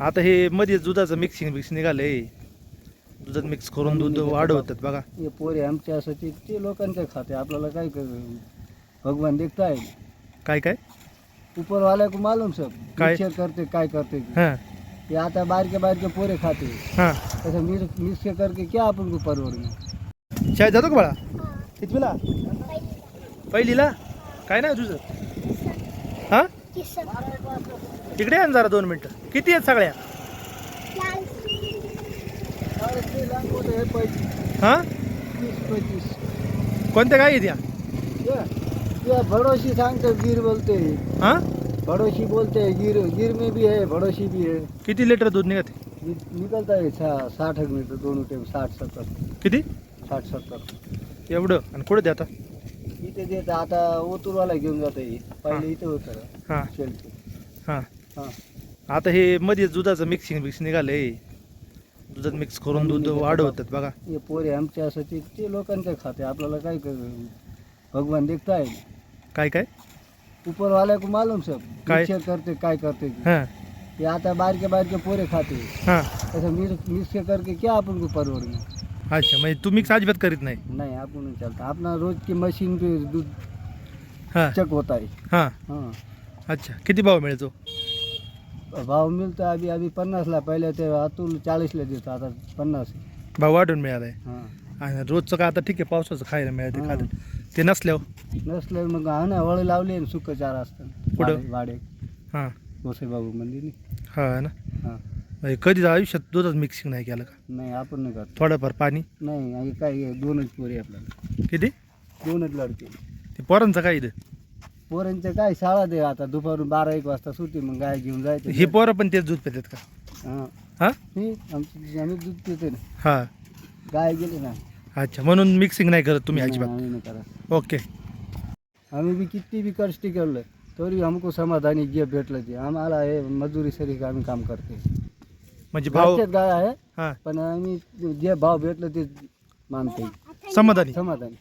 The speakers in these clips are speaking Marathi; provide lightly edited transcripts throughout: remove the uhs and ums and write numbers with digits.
आता हे मध्ये दुधाचं मिक्स निघालंय. दुधात मिक्स करून दूध वाढवतात बघा. हे पोरे आमच्या असं ते लोकांच्या खाते आपल्याला काय भगवान देखता है काय काय ऊपर वाले को मालूम सब काय? मिक्सर करते काय करते हां ये आता बारके पोरे खाते हां. ऐसा मिक्सर करके क्या अपन को परवडेगा. शाळेत जातो का बाळा? कितवीला? पहिलीला. काय नाव तुझं? हां इकडे या ना जरा 2 मिनटं. किती आहेत सगळ्या? हां 30-35 कोणत्या काय आहेत या? भड़ोसी सांगते गिर बोलते हैं. हां भड़ोसी बोलते हैं गिर में भी है भड़ोसी भी है. किती लिटर दूध निघते? निकलता है 60 मीटर दोनों टाइम 60-70 किती 60-70 एवढं? आणि कुठे द्या आता? इथे देत आता ओतूरवाला घेऊन जात पहिले इथे होतं हां शेलचे. हां. हां आता हे मध्ये दुधाचं मिक्स निघालंय. दुधात मिक्स करून दूध वाढवतात बघा. हे पोरे आमच्या असं ते लोकांच्या खाते आपल्याला काय भगवान देखता है काय काय ऊपर वाले को मालूम सब काय? मिक्सर करते काय करते हां ये आता बारके पोरे खाते हां. ऐसा मिक्सर करके क्या अपन को परवडेगा. अच्छा म्हणजे तू मिक्स अजिबात करीत नाही? नहीं आपको नहीं चलता अपना रोज की मशीन पे दूध हां चेक होता है. हां. हाँ अच्छा किती भाव मिळतो? भाव मिलता अभी 50ला पहिले ते अतुल 40ला देतो आता 50. भाव वाढून मिळालाय. हां आणि रोजचं काय आता ठीक आहे पावसाचं खायला मिळते हां. खात ते नसल्यावर नसले मग हा ना वळ लावले सुक्क चार असतात कुठं? वाडे हां गोसे बाबू मंदिर. हां ना. हां म्हणजे कधीच आयुष्यात दुधात मिक्सिंग नाही केलं का? नाही आपण नाही करतो. थोडंफार पाणी? नाही आणि काय दोनच पोरे आपल्याला किती? 2च लडके. ते पोरांचं काय इथं? पोरांचं काय शाळा दे आता दुपारून 12-1 वाजता सुटी मग गाय घेऊन जायचं. हे पोरं पण तेच दूध पितात का? हां हां मी आम्ही दूध पिते ना हां. गाय गेली ना. अच्छा म्हणून मिक्सिंग नाही करत तुम्ही नाही, अजिबात? आम्ही नाही करत. ओके. आम्ही बी किती बी कष्ट केलं तरी हमको समाधानी जे भेटलं ते आम्हाला हे मजुरी सरी आम्ही काम करते. म्हणजे भाव घरचेच गाय आहे हां पण आम्ही जे भाव भेटलं ते मानते समाधानी? समाधानी.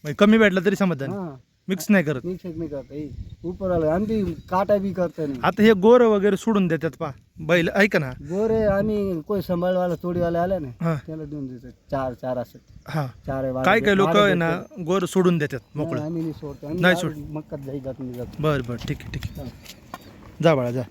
म्हणजे कमी भेटलं तरी समाधानी? हां मिक्स नाही करत? मिक्स नाही करता ऊपर आलं आम्ही काटा बी करता नाही. आता हे गोर वगैरे सोडून देतात पा बैल ऐका ना. गोरे आम्ही कोई सांभाळवाला तोडीवाले आले ना हां त्याला देऊन देतात. चार असत हां. 4 काय काय लोक आहे ना गोर सोडून देतात मोकळं? आम्ही नाही सोडतो नाही सोड. मक्कात जाई जात नाही जात. बरं बरं ठीक आहे ठीक आहे. जा बाळा जा.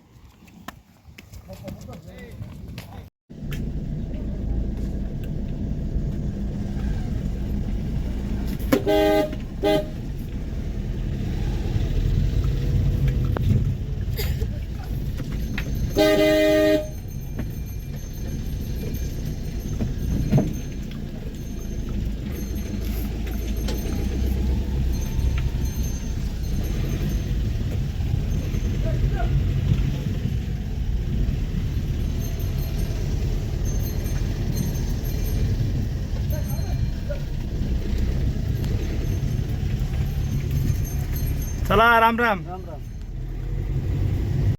चला राम राम. राम राम.